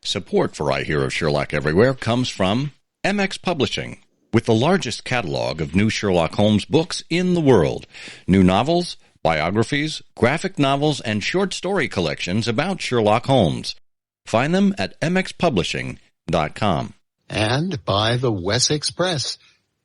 Support for I Hear of Sherlock Everywhere comes from MX Publishing, with the largest catalog of new Sherlock Holmes books in the world. New novels, biographies, graphic novels, and short story collections about Sherlock Holmes. Find them at mxpublishing.com. And by the Wessex Press,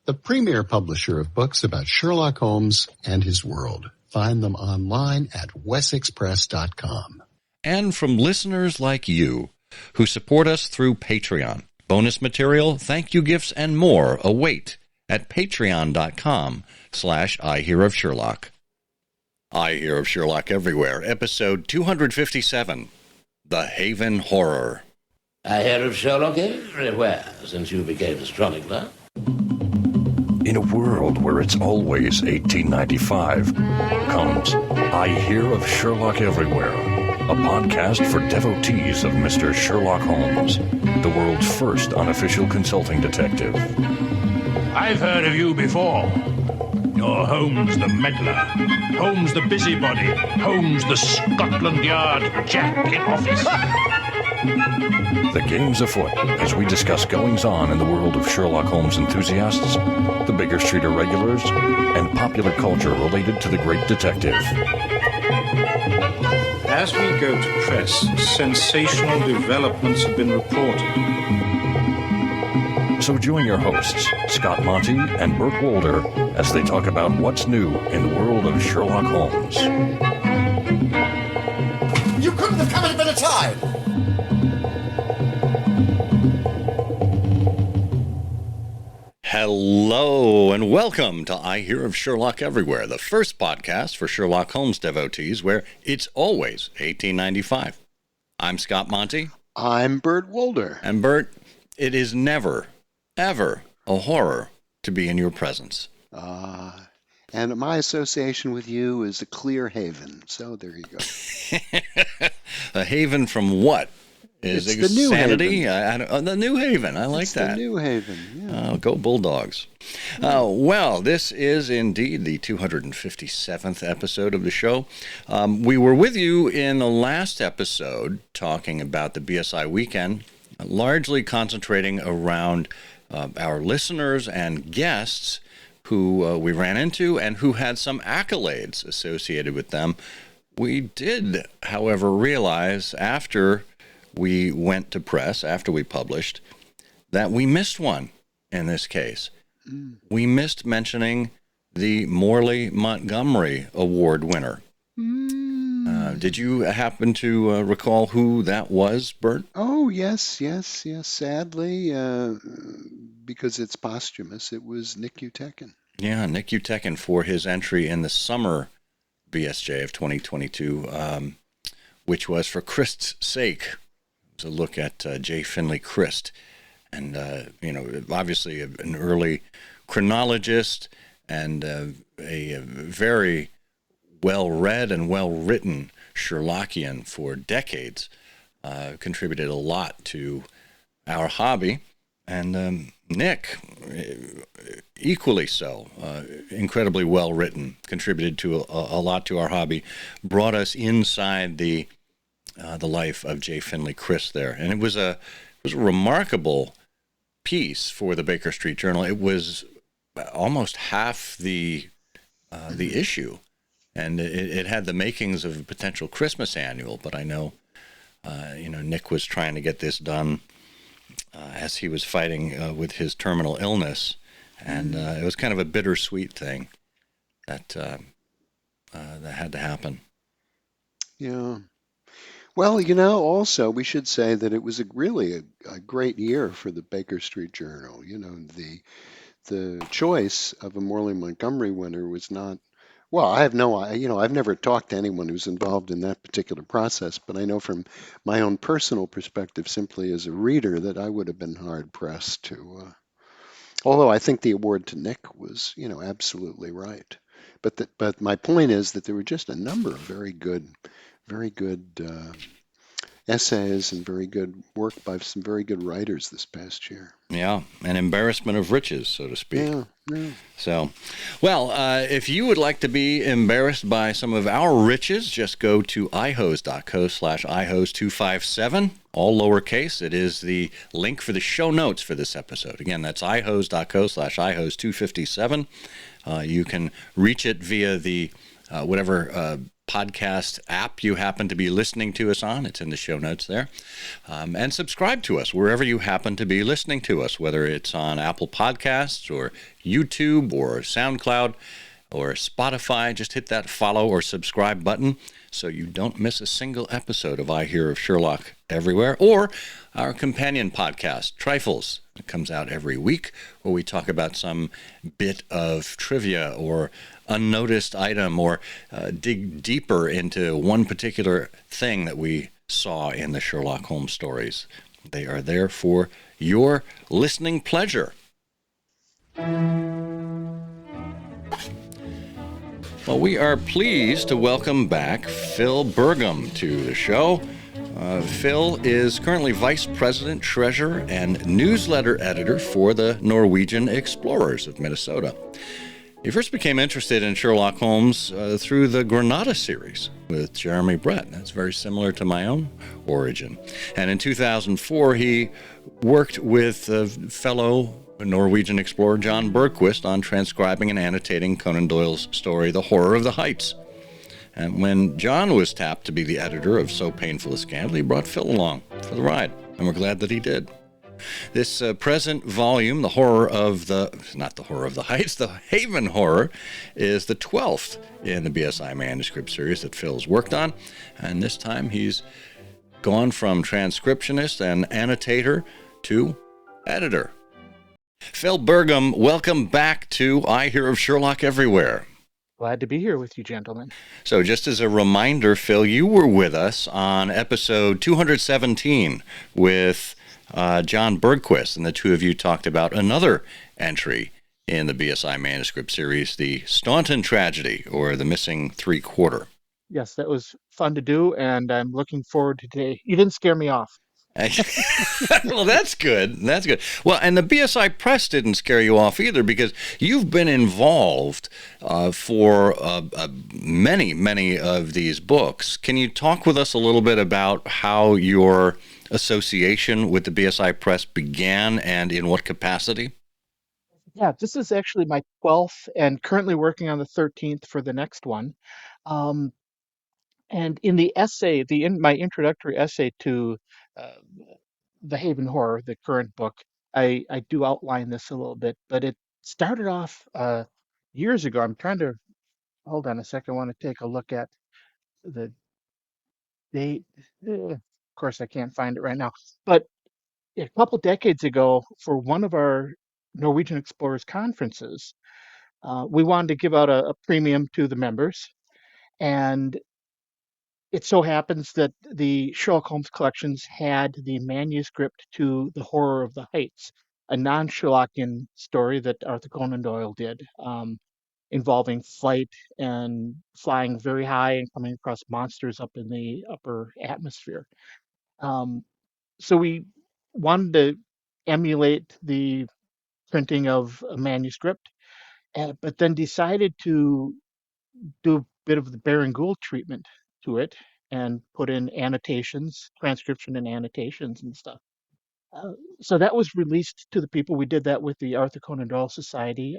the premier publisher of books about Sherlock Holmes and his world. Find them online at wessexpress.com. And from listeners like you, who support us through Patreon. Bonus material, thank you gifts, and more await at patreon.com/I Hear of Sherlock. I Hear of Sherlock Everywhere, episode 257, The Haven Horror. I hear of Sherlock everywhere since you became a chronicler. In a world where it's always 1895, comes I Hear of Sherlock Everywhere, a podcast for devotees of Mr. Sherlock Holmes, the world's first unofficial consulting detective. I've heard of you before. You're Holmes the meddler, Holmes the busybody, Holmes the Scotland Yard Jack in office. The game's afoot as we discuss goings-on in the world of Sherlock Holmes enthusiasts, the Baker Street irregulars, and popular culture related to the great detective. As we go to press, sensational developments have been reported. So join your hosts, Scott Monty and Burt Wolder, as they talk about what's new in the world of Sherlock Holmes. You couldn't have come at a better time! Hello, and welcome to I Hear of Sherlock Everywhere, the first podcast for Sherlock Holmes devotees where it's always 1895. I'm Scott Monty. I'm Burt Wolder. And Burt, it is never, ever a horror to be in your presence. And my association with you is a clear haven, so there you go. A haven from what? It's the New sanity? Haven. The New Haven. I like that. The New Haven, yeah. Go Bulldogs. Well, this is indeed the 257th episode of the show. We were with you in the last episode talking about the BSI weekend, largely concentrating around our listeners and guests who we ran into and who had some accolades associated with them. We did, however, realize after we went to press, after we published, that we missed one in this case. We missed mentioning the Morley Montgomery Award winner. Did you happen to recall who that was, Bert? Oh, yes. Sadly, because it's posthumous, it was Nick Utekin. Yeah, Nick Utekin for his entry in the summer BSJ of 2022, which was For Christ's Sake. To look at J. Finley Christ, and obviously an early chronologist and a very well-read and well-written Sherlockian for decades, contributed a lot to our hobby, and Nick, equally so, incredibly well-written, contributed to a lot to our hobby, brought us inside the life of J. Finley Christ there. And it was a remarkable piece for the Baker Street Journal. It was almost half the issue, and it had the makings of a potential Christmas annual, but I know Nick was trying to get this done as he was fighting with his terminal illness, and it was kind of a bittersweet thing that had to happen. Yeah. Well, also we should say that it was really a great year for the Baker Street Journal. The choice of a Morley Montgomery winner was not, well, I have I've never talked to anyone who's involved in that particular process, but I know from my own personal perspective, simply as a reader, that I would have been hard pressed to, although I think the award to Nick was, absolutely right. But my point is that there were just a number of very good essays and very good work by some very good writers this past year. Yeah, an embarrassment of riches, so to speak. Yeah. So, well, if you would like to be embarrassed by some of our riches, just go to ihose.co/ihose257, all lowercase. It is the link for the show notes for this episode. Again, that's ihose.co/ihose257. You can reach it via the whatever podcast app you happen to be listening to us on. It's in the show notes there. And subscribe to us wherever you happen to be listening to us, whether it's on Apple Podcasts or YouTube or SoundCloud or Spotify. Just hit that follow or subscribe button so you don't miss a single episode of I Hear of Sherlock Everywhere, or our companion podcast, Trifles. It comes out every week, where we talk about some bit of trivia or unnoticed item, or dig deeper into one particular thing that we saw in the Sherlock Holmes stories. They are there for your listening pleasure. Well, we are pleased to welcome back Phil Bergem to the show. Phil is currently Vice President, Treasurer, and Newsletter Editor for the Norwegian Explorers of Minnesota. He first became interested in Sherlock Holmes through the Granada series with Jeremy Brett. That's very similar to my own origin. And in 2004, he worked with fellow Norwegian explorer John Bergquist on transcribing and annotating Conan Doyle's story, The Horror of the Heights. And when John was tapped to be the editor of So Painful a Scandal, he brought Phil along for the ride, and we're glad that he did. This present volume, The Haven Horror, is the 12th in the BSI Manuscript Series that Phil's worked on, and this time he's gone from transcriptionist and annotator to editor. Phil Bergem, welcome back to I Hear of Sherlock Everywhere. Glad to be here with you, gentlemen. So just as a reminder, Phil, you were with us on episode 217 with John Bergquist, and the two of you talked about another entry in the BSI Manuscript Series, the Staunton Tragedy, or the Missing Three-Quarter. Yes, that was fun to do, and I'm looking forward to today. You didn't scare me off. Well, that's good. That's good. Well, and the BSI Press didn't scare you off either, because you've been involved for many of these books. Can you talk with us a little bit about how your association with the BSI Press began and in what capacity? Yeah, this is actually my 12th and currently working on the 13th for the next one. And in the essay, my introductory essay to uh, The Haven Horror, the current book, I do outline this a little bit, but it started off years ago. I'm trying to, hold on a second, I want to take a look at the date. Of course, I can't find it right now. But a couple decades ago, for one of our Norwegian Explorers conferences, we wanted to give out a premium to the members. And it so happens that the Sherlock Holmes collections had the manuscript to The Horror of the Heights, a non-Sherlockian story that Arthur Conan Doyle did, involving flight and flying very high and coming across monsters up in the upper atmosphere. Um, so we wanted to emulate the printing of a manuscript, but then decided to do a bit of the Baron Gould treatment to it and put in annotations, transcription and annotations and stuff. So that was released to the people. We did that with the Arthur Conan Doyle Society.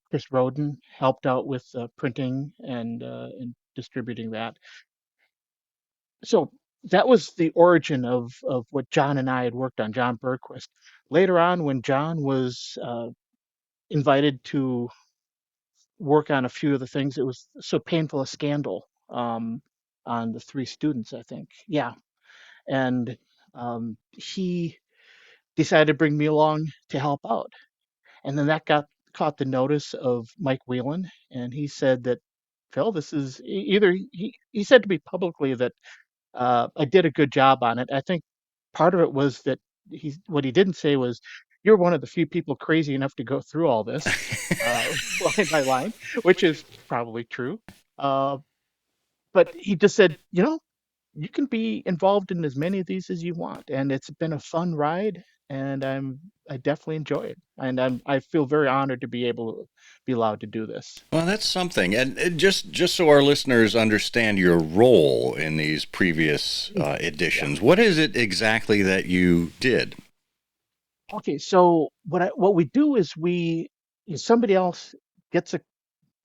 Chris Roden helped out with printing and distributing that. So that was the origin of what John and I had worked on, John Bergquist. Later on, when John was invited to work on a few of the things, it was So Painful a Scandal, on the three students, I think. Yeah. And he decided to bring me along to help out. And then that caught the notice of Mike Whelan, and he said that, Phil, this is either, he said to me publicly that I did a good job on it. I think part of it was that what he didn't say was, you're one of the few people crazy enough to go through all this, line by line, which is probably true. But he just said, you can be involved in as many of these as you want, and it's been a fun ride, and I definitely enjoy it, and I feel very honored to be able to be allowed to do this. Well, that's something. And just so our listeners understand your role in these previous Yeah. editions, what is it exactly that you did? Okay, so what we do is somebody else gets a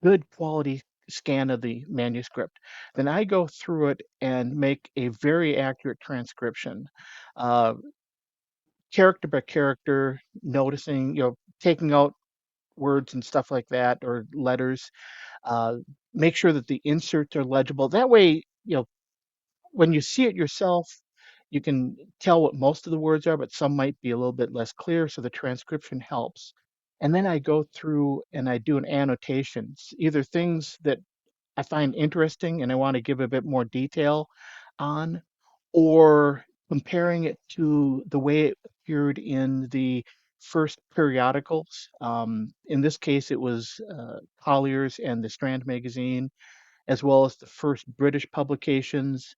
good quality scan of the manuscript, then I go through it and make a very accurate transcription, uh, character by character, noticing, taking out words and stuff like that, or letters. Uh, Make sure that the inserts are legible. That way, when you see it yourself, you can tell what most of the words are, but some might be a little bit less clear, so the transcription helps. And then I go through and I do an annotations, either things that I find interesting and I want to give a bit more detail on, or comparing it to the way it appeared in the first periodicals. In this case, it was Collier's and the Strand magazine, as well as the first British publications,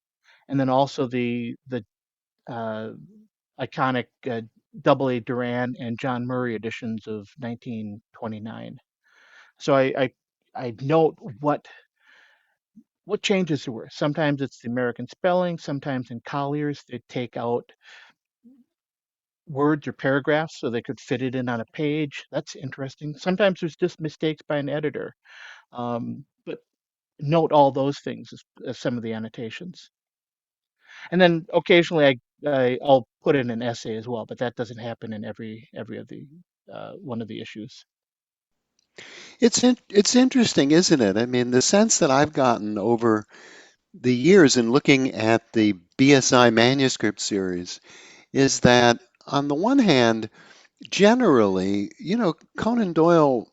and then also the uh, iconic Double A Duran and John Murray editions of 1929. So I note what changes there were. Sometimes it's the American spelling. Sometimes in Collier's they take out words or paragraphs so they could fit it in on a page. That's interesting. Sometimes there's just mistakes by an editor. But note all those things as some of the annotations. And then occasionally I'll put in an essay as well, but that doesn't happen in every of the one of the issues. It's interesting, isn't it? I mean, the sense that I've gotten over the years in looking at the BSI Manuscript Series is that, on the one hand, generally, Conan Doyle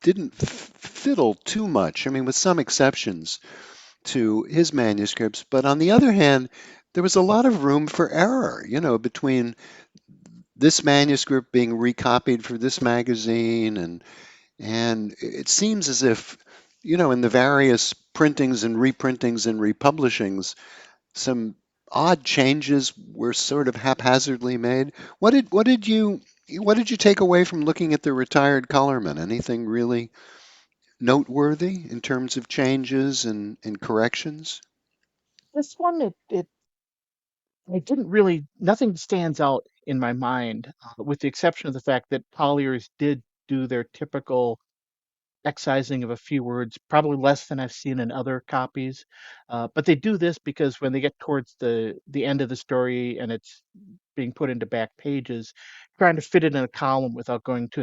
didn't fiddle too much. I mean, with some exceptions to his manuscripts. But on the other hand, there was a lot of room for error, between this manuscript being recopied for this magazine, and it seems as if, in the various printings and reprintings and republishings, some odd changes were sort of haphazardly made. What did you take away from looking at the Retired Colourman? Anything really noteworthy in terms of changes and corrections? This one, I didn't really, nothing stands out in my mind, with the exception of the fact that Collier's did do their typical excising of a few words, probably less than I've seen in other copies. But they do this because when they get towards the end of the story and it's being put into back pages, trying to fit it in a column without going to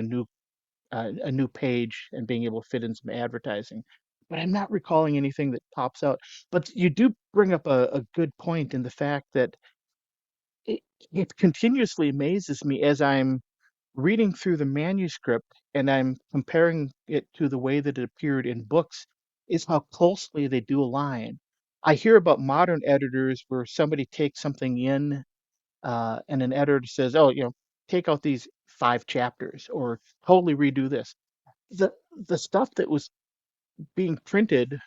a new page and being able to fit in some advertising. But I'm not recalling anything that pops out. But you do bring up a good point in the fact that it, it continuously amazes me as I'm reading through the manuscript and I'm comparing it to the way that it appeared in books, is how closely they do align. I hear about modern editors where somebody takes something in, and an editor says, "Oh, take out these 5 chapters or totally redo this." The the stuff that was being printed,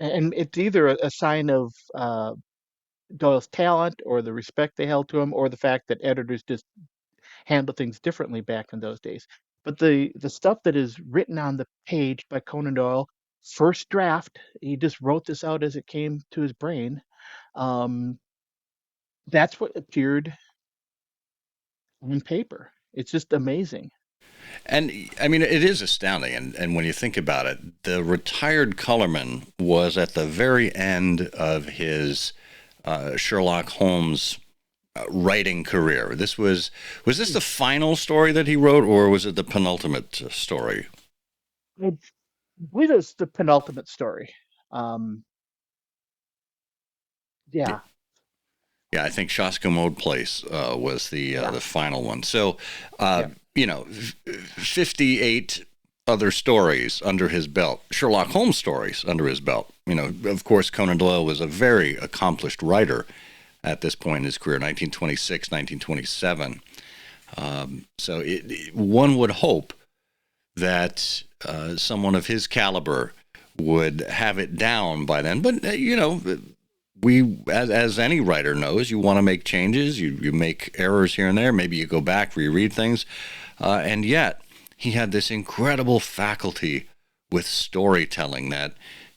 and it's either a sign of Doyle's talent or the respect they held to him, or the fact that editors just handle things differently back in those days. But the stuff that is written on the page by Conan Doyle, first draft, he just wrote this out as it came to his brain. Um, that's what appeared on paper. It's just amazing. And I mean, it is astounding. And when you think about it, the Retired Colourman was at the very end of his Sherlock Holmes writing career. Was this the final story that he wrote, or was it the penultimate story? I believe it's the penultimate story. Um, yeah, Yeah, I think Shaska Place was yeah, the final one. So, uh, yeah. 58 other stories under his belt, Sherlock Holmes stories under his belt. Of course, Conan Doyle was a very accomplished writer at this point in his career, 1926, 1927. So one would hope that someone of his caliber would have it down by then. But, as any writer knows, you want to make changes, you make errors here and there, maybe you go back, reread things, and yet he had this incredible faculty with storytelling that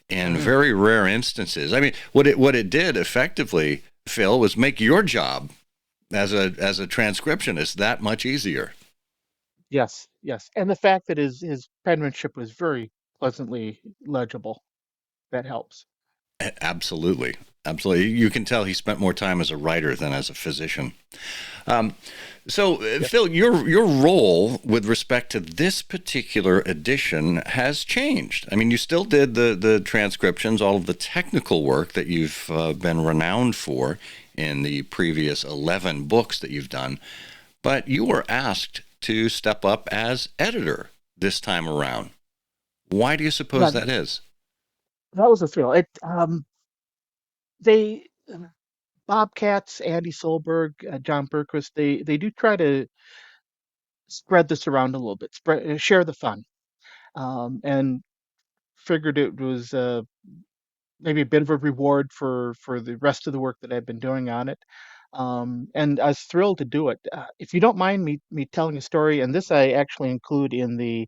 in very rare instances, I mean, what it did effectively, Phil, was make your job as a transcriptionist that much easier. Yes, yes. And the fact that his penmanship was very pleasantly legible, that helps. Absolutely. Absolutely. You can tell he spent more time as a writer than as a physician. Um, Yep. Phil, your role with respect to this particular edition has changed. I mean, you still did the transcriptions, all of the technical work that you've been renowned for in the previous 11 books that you've done, but you were asked to step up as editor this time around. Why do you suppose That that is? that was a thrill. They Bobcats, Andy Solberg, John Berquist, they do try to spread this around a little bit, share the fun, and figured it was maybe a bit of a reward for the rest of the work that I've been doing on it. And I was thrilled to do it. If you don't mind me telling a story, and this I actually include in the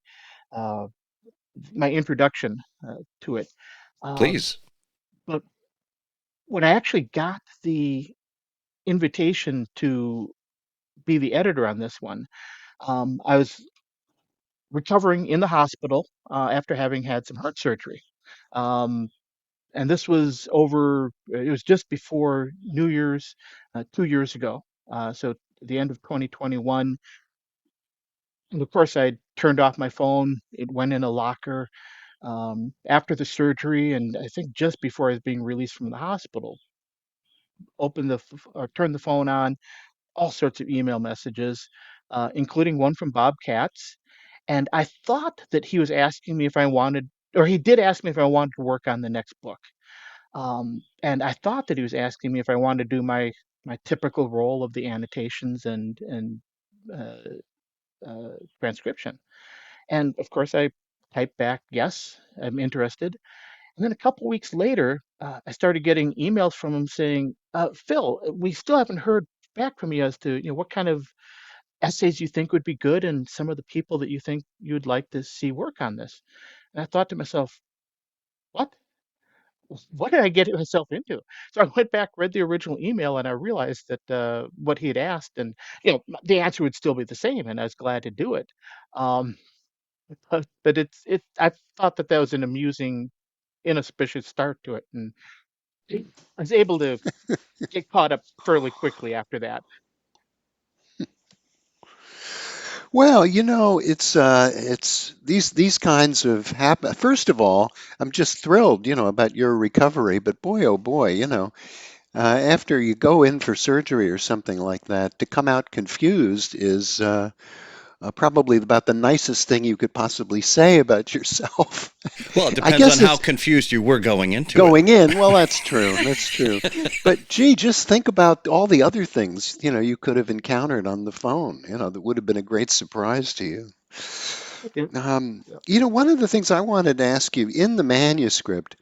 uh, my introduction to it. Um, Please. but when I actually got the invitation to be the editor on this one, I was recovering in the hospital after having had some heart surgery. Um, and this was it was just before New Year's, 2 years ago. So the end of 2021. And of course, I turned off my phone. It went in a locker. After the surgery, and I think just before I was being released from the hospital, turned the phone on, all sorts of email messages, including one from Bob Katz. And I thought that he was asking me if I wanted, or he did ask me if I wanted to work on the next book. And I thought that he was asking me if I wanted to do my typical role of the annotations and uh, transcription. And of course, I typed back, yes, I'm interested. And then a couple weeks later, I started getting emails from him saying, Phil, we still haven't heard back from you as to what kind of essays you think would be good and some of the people that you think you'd like to see work on this. And I thought to myself, what? What did I get myself into? So I went back, read the original email, and I realized that what he had asked, and the answer would still be the same, and I was glad to do it. Um, but I thought that was an amusing, inauspicious start to it, and I was able to get caught up fairly quickly after that. Well, it's these kinds of happen. First of all, I'm just thrilled, about your recovery. But boy, oh boy, after you go in for surgery or something like that, to come out confused is probably about the nicest thing you could possibly say about yourself. Well, it I depends on guess how it's confused you were going into it. going in. Well, that's true. That's true. But gee, just think about all the other things, you could have encountered on the phone, that would have been a great surprise to you. Yeah. Yeah. One of the things I wanted to ask you in the manuscript,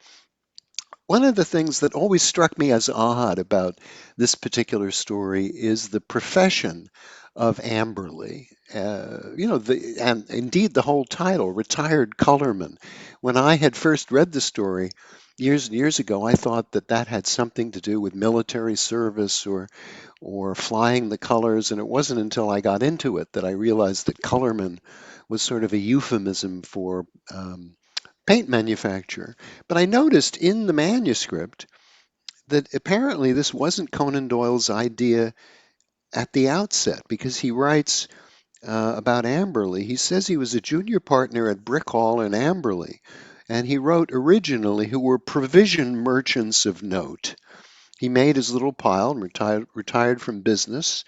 one of the things that always struck me as odd about this particular story is the profession of Amberley. And indeed the whole title, Retired Colourman. When I had first read the story years and years ago, I thought that that had something to do with military service or flying the colors, and it wasn't until I got into it that I realized that Colourman was sort of a euphemism for paint manufacturer. But I noticed in the manuscript that apparently this wasn't Conan Doyle's idea at the outset because he writes about Amberley. He says he was a junior partner at Brick Hall in Amberley, and he wrote originally who were provision merchants of note. He made his little pile and retired from business.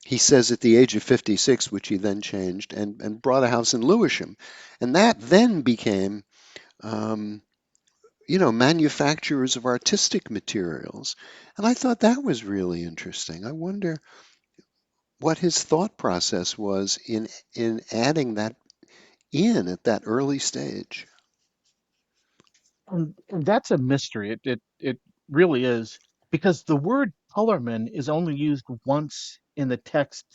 He says at the age of 56, which he then changed, and bought a house in Lewisham. And that then became um, manufacturers of artistic materials. And I thought that was really interesting. I wonder what his thought process was in adding that in at that early stage. And that's a mystery. It really is. because the word colorman is only used once in the text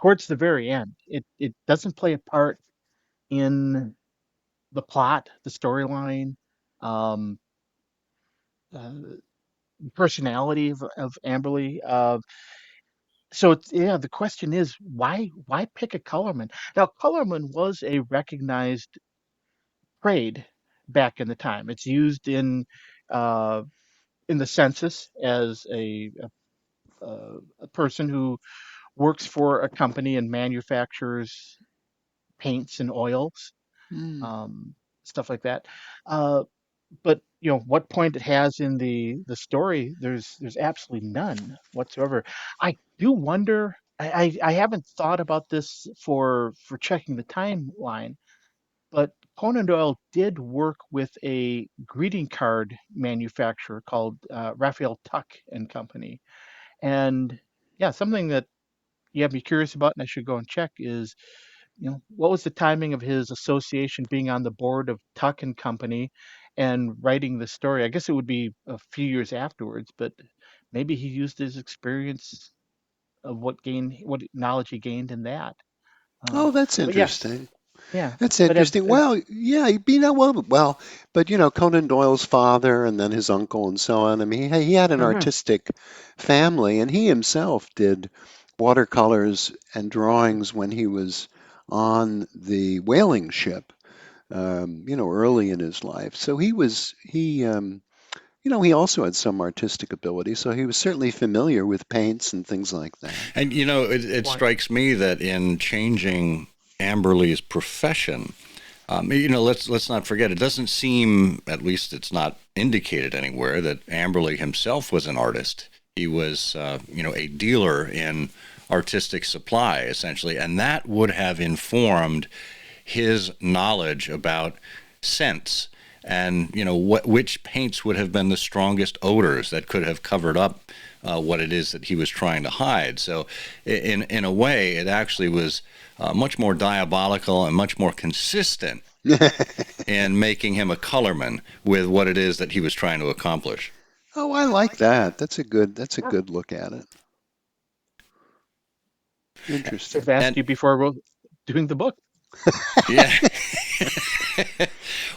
towards the very end. It doesn't play a part in the plot, the storyline, um, uh, personality of Amberly. So yeah, the question is why pick a colorman? Now, colorman was a recognized trade back in the time. It's used uh, in the census as a person who works for a company and manufactures paints and oils, Hmm. um, stuff like that. Uh, but what point it has in the story, there's absolutely none whatsoever. I do wonder. I haven't thought about this for checking the timeline, but Conan Doyle did work with a greeting card manufacturer called Raphael Tuck and Company, and yeah, something that you have me curious about, and I should go and check is, what was the timing of his association being on the board of Tuck and Company and writing the story? I guess it would be a few years afterwards, but maybe he used his experience of what knowledge he gained in that. Oh, that's But yes, interesting. yeah. That's But interesting. Well, yeah, but Conan Doyle's father and then his uncle and so on. I mean, he had an mhm. artistic family, and he himself did watercolors and drawings when he was on the whaling ship, early in his life. So he also had some artistic ability. So he was certainly familiar with paints and things like that. And it Point. strikes me that in changing Amberly's profession, let's not forget, it doesn't seem, at least it's not indicated anywhere, that Amberly himself was an artist. He was, a dealer in artistic supply, essentially, and that would have informed his knowledge about scents and which paints would have been the strongest odors that could have covered up what it is that he was trying to hide. So in a way, it actually was much more diabolical and much more consistent in making him a colorman with what it is that he was trying to accomplish. Oh, I like that. That's a good look at it. Should Interesting. have asked And you before doing the book. yeah.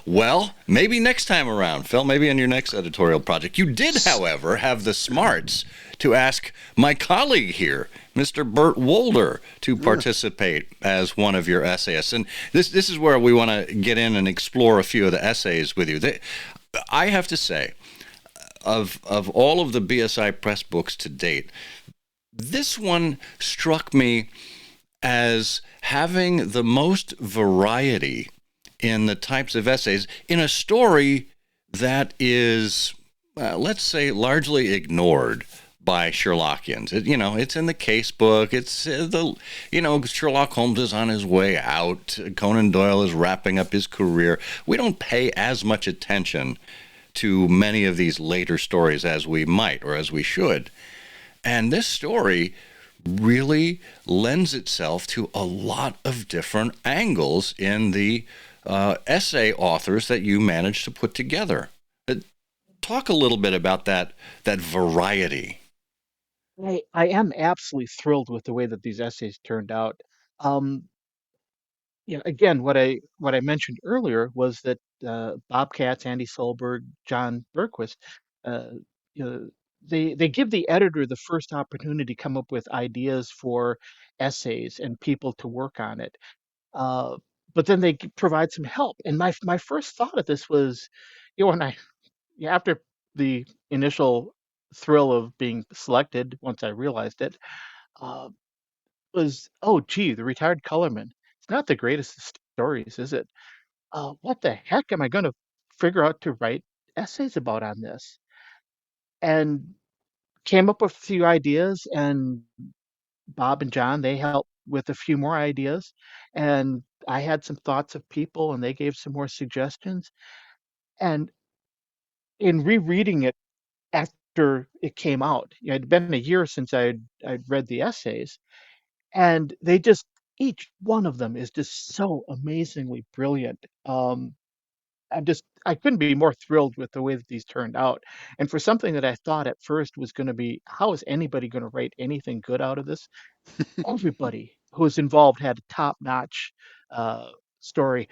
Well, maybe next time around, Phil, maybe on your next editorial project. You did, however, have the smarts to ask my colleague here, Mr. Bert Wolder, to Yeah. participate as one of your essayists. And this is where we want to get in and explore a few of the essays with you. I have to say, of all of the BSI Press books to date, this one struck me as having the most variety in the types of essays in a story that is, let's say, largely ignored by Sherlockians. It's in the case book. It's Sherlock Holmes is on his way out. Conan Doyle is wrapping up his career. We don't pay as much attention to many of these later stories as we might or as we should. And this story really lends itself to a lot of different angles in the essay authors that you managed to put together. Talk a little bit about that variety. I am absolutely thrilled with the way that these essays turned out. Um, again, what I mentioned earlier was that Bob Katz, Andy Solberg, John Berquist, uh, you know, they give the editor the first opportunity to come up with ideas for essays and people to work on it. Uh, but then they provide some help. And my first thought of this was, when after the initial thrill of being selected, once I realized it, uh, was, oh, gee, the retired colorman. It's not the greatest of stories, is it? What the heck am I going to figure out to write essays about on this? And came up with a few ideas, and Bob and John, they helped with a few more ideas. And I had some thoughts of people, and they gave some more suggestions. And in rereading it after it came out, it had been a year since I'd read the essays, and they just each one of them is just so amazingly brilliant. I couldn't be more thrilled with the way that these turned out. And for something that I thought at first was going to be, how is anybody going to write anything good out of this? Everybody who was involved had a top-notch uh, story.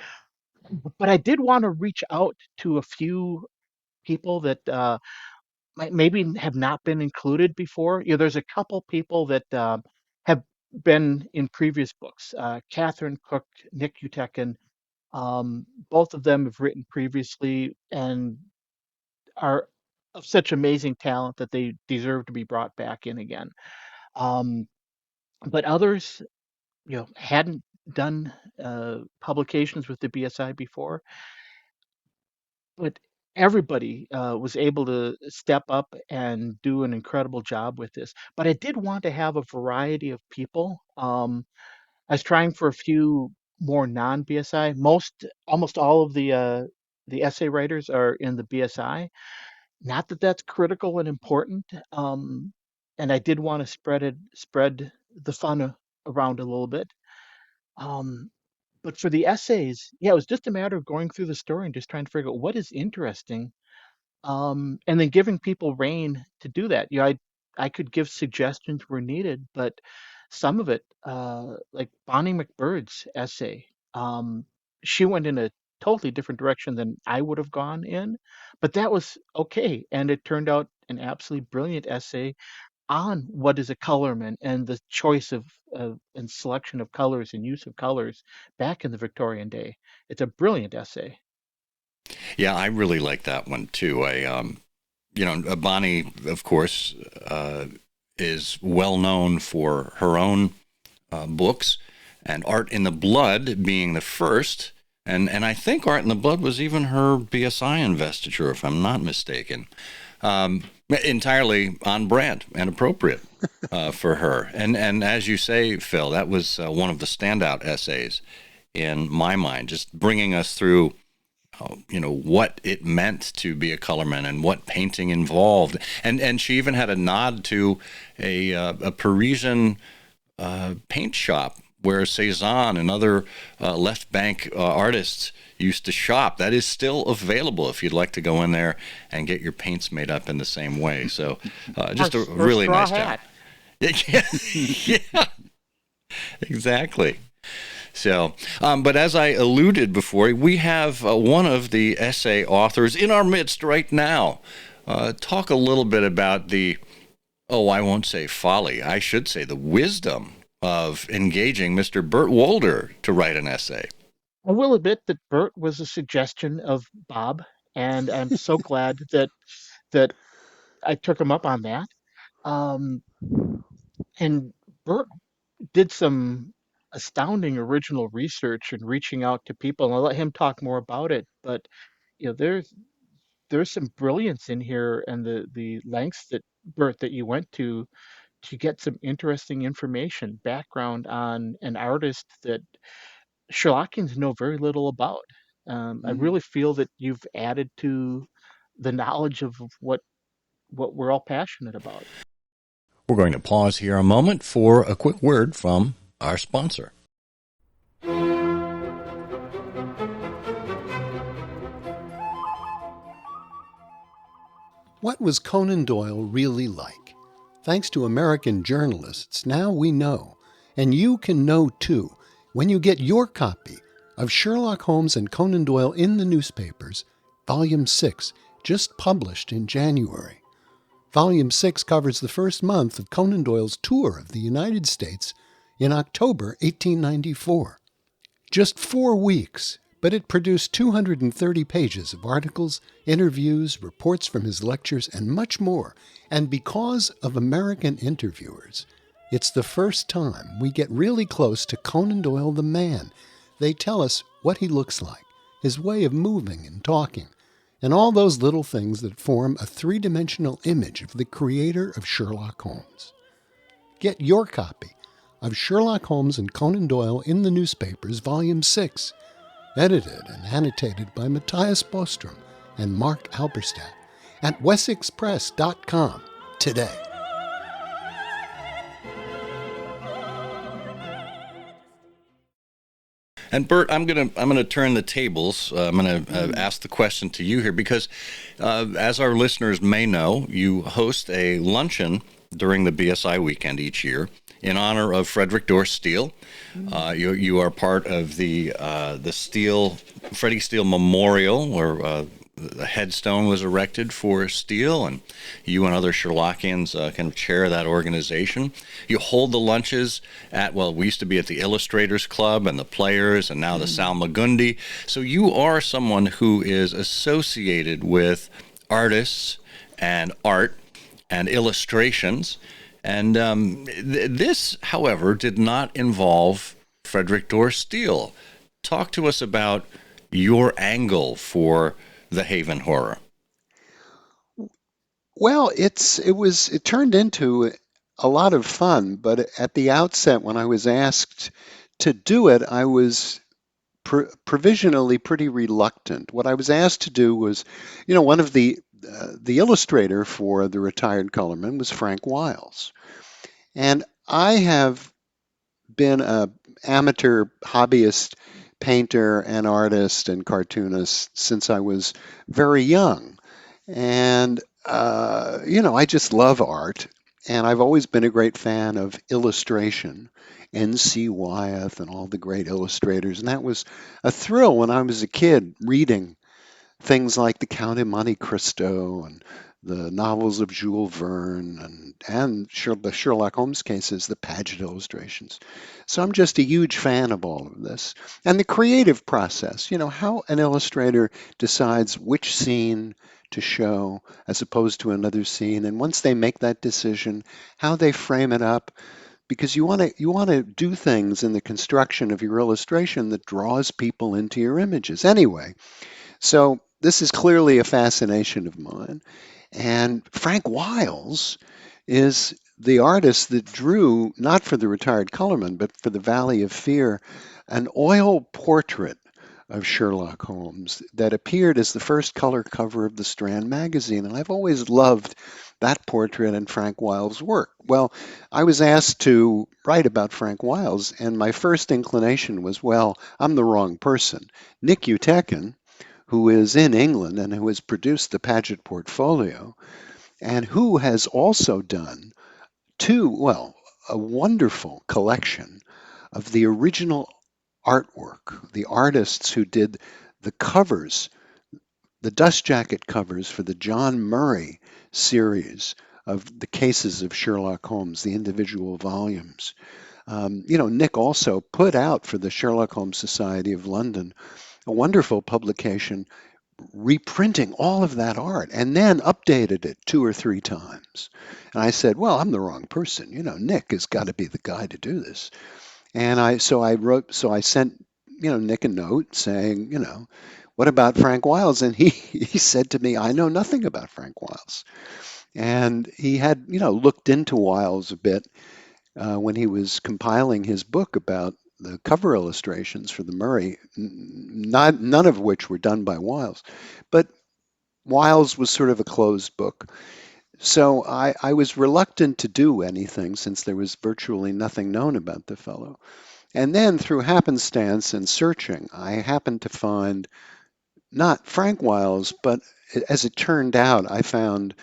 But I did want to reach out to a few people that maybe have not been included before. There's a couple people that have been in previous books. Catherine Cook, Nick Utekin, both of them have written previously and are of such amazing talent that they deserve to be brought back in again. Um, but others, hadn't done publications with the BSI before, but everybody was able to step up and do an incredible job with this. But I did want to have a variety of people. I was trying for a few more non-BSI. Almost all of the essay writers are in the BSI. Not that that's critical and important. And I did want to spread the fun around a little bit. Um, but for the essays, yeah, it was just a matter of going through the story and just trying to figure out what is interesting, and then giving people rein to do that. I could give suggestions where needed, but some of it, like Bonnie McBird's essay, um, she went in a totally different direction than I would have gone in, but that was okay, and it turned out an absolutely brilliant essay on what is a colorman and the choice of and selection of colors and use of colors back in the Victorian day. It's a brilliant essay. Yeah, I really like that one too. Bonnie, of course, is well known for her own books, and Art in the Blood being the first. And I think Art in the Blood was even her BSI investiture, if I'm not mistaken. Entirely on brand and appropriate for her. And as you say, Phil, that was one of the standout essays in my mind, just bringing us through what it meant to be a colorman and what painting involved. And she even had a nod to a Parisian paint shop where Cezanne and other left bank artists used to shop. That is still available if you'd like to go in there and get your paints made up in the same way. So just a really nice job. Yeah, exactly. So, but as I alluded before, we have one of the essay authors in our midst right now. Talk a little bit about I won't say folly, I should say the wisdom of engaging Mr. Bert Wolder to write an essay. I will admit that Bert was a suggestion of Bob, and I'm so glad that I took him up on that. Um, and Bert did some astounding original research and reaching out to people, and I'll let him talk more about it. But there's some brilliance in here, and the lengths that Bert that you went to get some interesting information, background on an artist that Sherlockians know very little about. I really feel that you've added to the knowledge of what we're all passionate about. We're going to pause here a moment for a quick word from our sponsor. What was Conan Doyle really like? Thanks to American journalists, now we know. And you can know too when you get your copy of Sherlock Holmes and Conan Doyle in the Newspapers, Volume 6, just published in January. Volume 6 covers the first month of Conan Doyle's tour of the United States in October 1894. Just 4 weeks, but it produced 230 pages of articles, interviews, reports from his lectures, and much more. And because of American interviewers, it's the first time we get really close to Conan Doyle the man. They tell us what he looks like, his way of moving and talking, and all those little things that form a three-dimensional image of the creator of Sherlock Holmes. Get your copy of Sherlock Holmes and Conan Doyle in the Newspapers, Volume 6, edited and annotated by Matthias Bostrom and Mark Alberstadt at wessexpress.com today. And Bert, I'm gonna turn the tables. I'm gonna ask the question to you here because, as our listeners may know, you host a luncheon during the BSI weekend each year in honor of Frederick Dorr Steele. You are part of the Freddie Steele Memorial, where the headstone was erected for Steele, and you and other Sherlockians kind of chair that organization. You hold the lunches we used to be at the Illustrators Club and the Players, and now the Salmagundi. So you are someone who is associated with artists and art and illustrations. And this, however, did not involve Frederick Dorr Steele. Talk to us about your angle for the Haven Horror. Well, it turned into a lot of fun, but at the outset, when I was asked to do it, I was provisionally pretty reluctant. What I was asked to do was, one of the illustrator for the Retired Colourman was Frank Wiles, and I have been a amateur hobbyist painter and artist and cartoonist since I was very young. And, I just love art. And I've always been a great fan of illustration, N.C. Wyeth and all the great illustrators. And that was a thrill when I was a kid reading things like The Count of Monte Cristo and the novels of Jules Verne and the Sherlock Holmes cases, the Paget illustrations. So I'm just a huge fan of all of this. And the creative process, how an illustrator decides which scene to show as opposed to another scene. And once they make that decision, how they frame it up, because you want to do things in the construction of your illustration that draws people into your images. Anyway, so this is clearly a fascination of mine. And Frank Wiles is the artist that drew, not for the Retired Colourman, but for the Valley of Fear, an oil portrait of Sherlock Holmes that appeared as the first color cover of the Strand magazine. And I've always loved that portrait and Frank Wiles' work. Well, I was asked to write about Frank Wiles, and my first inclination was, well, I'm the wrong person. Nick Utekin, who is in England and who has produced the Paget portfolio, and who has also done a wonderful collection of the original artwork, the artists who did the covers, the dust jacket covers for the John Murray series of the cases of Sherlock Holmes, the individual volumes. Nick also put out for the Sherlock Holmes Society of London a wonderful publication reprinting all of that art and then updated it 2 or 3 times. And I said, well, I'm the wrong person. Nick has got to be the guy to do this. And I sent, Nick a note saying, what about Frank Wiles? And he said to me, I know nothing about Frank Wiles. And he had, looked into Wiles a bit when he was compiling his book about the cover illustrations for the Murray, none of which were done by Wiles. But Wiles was sort of a closed book. So I was reluctant to do anything since there was virtually nothing known about the fellow. And then through happenstance and searching, I happened to find not Frank Wiles, but as it turned out, I found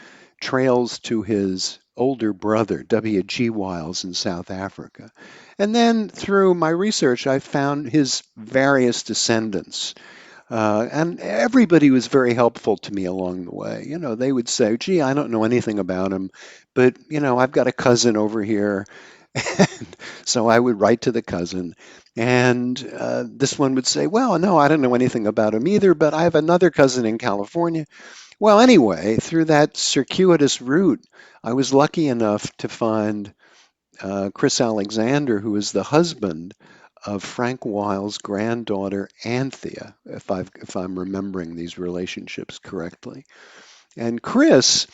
trails to his older brother, W.G. Wiles, in South Africa. And then through my research, I found his various descendants. And everybody was very helpful to me along the way. They would say, gee, I don't know anything about him, but, I've got a cousin over here. And so I would write to the cousin. And this one would say, well, no, I don't know anything about him either, but I have another cousin in California. Well, anyway, through that circuitous route, I was lucky enough to find Chris Alexander, who is the husband of Frank Wiles' granddaughter, Anthea, if I'm remembering these relationships correctly. And Chris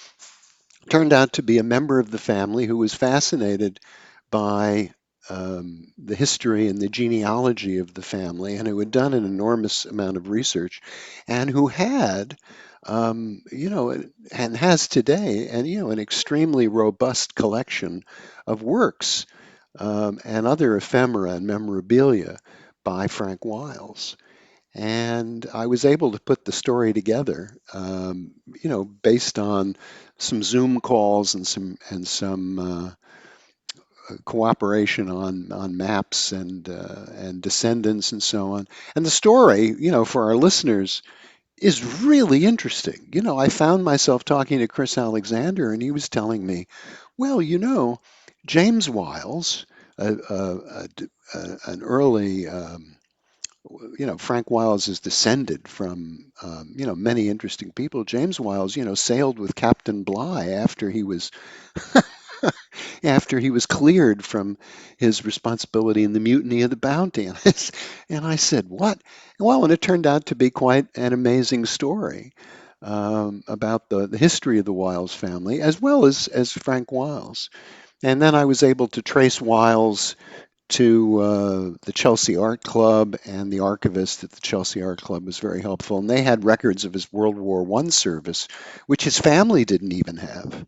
turned out to be a member of the family who was fascinated by the history and the genealogy of the family, and who had done an enormous amount of research, and who had, and has today, and an extremely robust collection of works and other ephemera and memorabilia by Frank Wiles. And I was able to put the story together, based on some Zoom calls and some cooperation on maps and descendants and so on. And the story, for our listeners, is really interesting. I found myself talking to Chris Alexander, and he was telling me, well, James Wiles, an early Frank Wiles is descended from, many interesting people. James Wiles, sailed with Captain Bligh after he was after he was cleared from his responsibility in the mutiny of the Bounty. And I said, what? Well, and it turned out to be quite an amazing story about the history of the Wiles family, as well as Frank Wiles. And then I was able to trace Wiles to the Chelsea Art Club, and the archivist at the Chelsea Art Club was very helpful. And they had records of his World War I service, which his family didn't even have.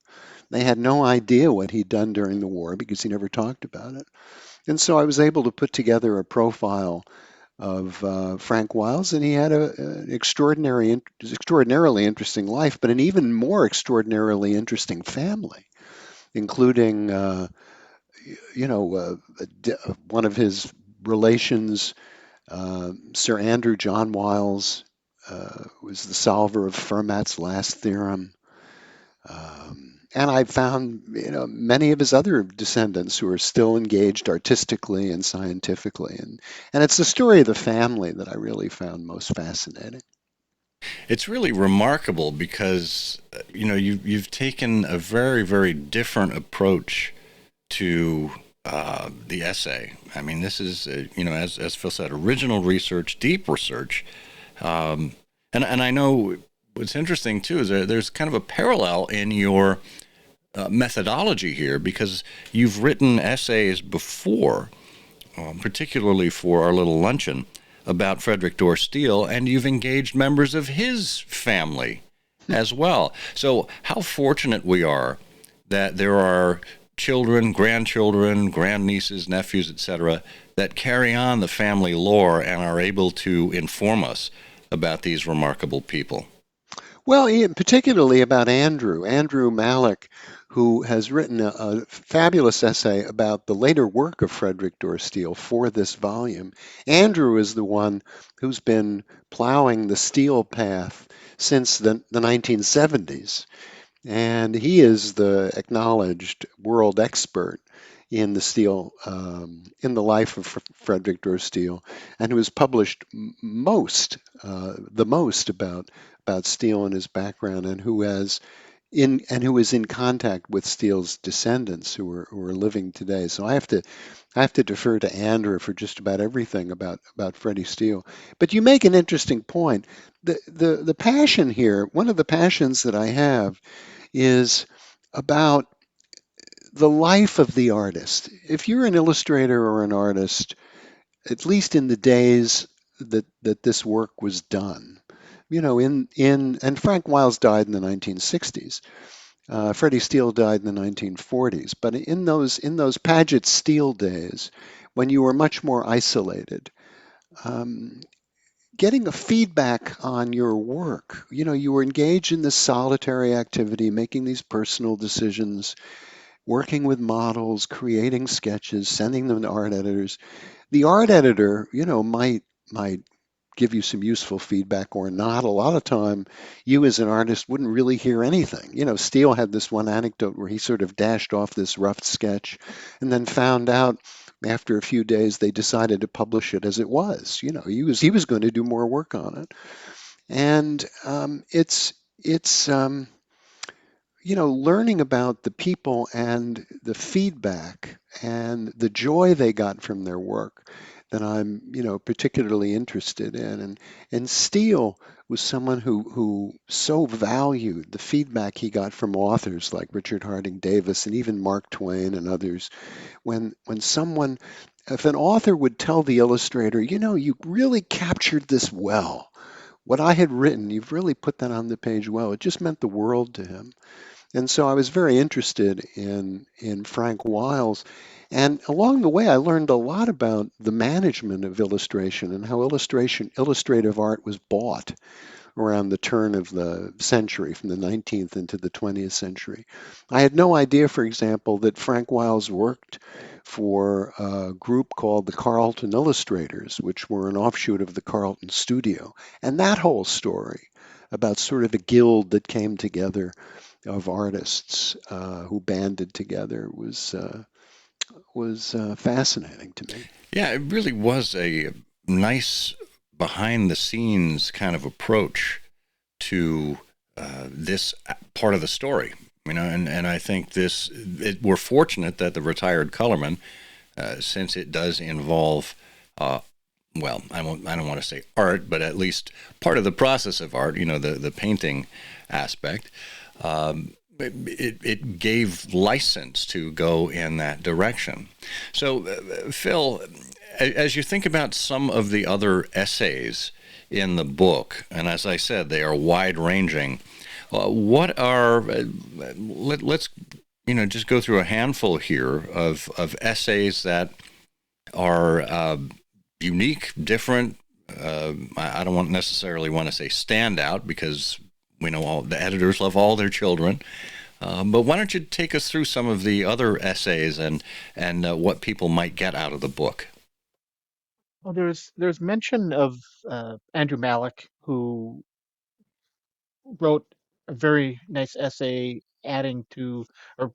They had no idea what he'd done during the war because he never talked about it. And so I was able to put together a profile of Frank Wiles, and he had an extraordinarily interesting life, but an even more extraordinarily interesting family, including one of his relations, Sir Andrew John Wiles, was the solver of Fermat's last theorem. And I found, many of his other descendants who are still engaged artistically and scientifically. And it's the story of the family that I really found most fascinating. It's really remarkable because, you've taken a very, very different approach to the essay. I mean, this is, as Phil said, original research, deep research. And I know what's interesting, too, is there's kind of a parallel in your methodology here, because you've written essays before, particularly for our little luncheon, about Frederick Dorr Steele, and you've engaged members of his family as well. So how fortunate we are that there are children, grandchildren, grandnieces, nephews, etc., that carry on the family lore and are able to inform us about these remarkable people. Well, particularly about Andrew Malik, who has written a fabulous essay about the later work of Frederick Dorr Steele for this volume. Andrew is the one who's been plowing the Steele path since the 1970s. And he is the acknowledged world expert in the Steele, in the life of Frederick Dorr Steele, and who has published the most about Steele and his background, and who is in contact with Steele's descendants who are living today. So I have to defer to Andrew for just about everything about Freddie Steele. But you make an interesting point. The passion here, one of the passions that I have, is about the life of the artist. If you're an illustrator or an artist, at least in the days that this work was done, and Frank Wiles died in the 1960s. Freddie Steele died in the 1940s. But in those Paget Steele days, when you were much more isolated, getting a feedback on your work, you were engaged in this solitary activity, making these personal decisions, working with models, creating sketches, sending them to art editors. The art editor, might give you some useful feedback or not. A lot of time, you as an artist wouldn't really hear anything. Steele had this one anecdote where he sort of dashed off this rough sketch and then found out after a few days they decided to publish it as it was. He was going to do more work on it. And it's learning about the people and the feedback and the joy they got from their work that I'm, particularly interested in. And Steele was someone who so valued the feedback he got from authors like Richard Harding Davis and even Mark Twain and others. If an author would tell the illustrator, you really captured this well. What I had written, you've really put that on the page well. It just meant the world to him. And so I was very interested in Frank Wiles. And along the way, I learned a lot about the management of illustration and how illustrative art was bought around the turn of the century, from the 19th into the 20th century. I had no idea, for example, that Frank Wiles worked for a group called the Carlton Illustrators, which were an offshoot of the Carlton Studio. And that whole story about sort of a guild that came together of artists who banded together was fascinating to me. Yeah, it really was a nice behind the scenes kind of approach to this part of the story. And I think we're fortunate that the Retired Colourman, since it does involve, well, I don't want to say art, but at least part of the process of art, the painting aspect, it gave license to go in that direction. So, Phil, as you think about some of the other essays in the book, and as I said, they are wide-ranging, what are, let's, just go through a handful here of essays that are unique, different. I don't necessarily want to say stand out, because we know all the editors love all their children. But why don't you take us through some of the other essays and what people might get out of the book? Well, there's mention of Andrew Malick, who wrote a very nice essay adding to, or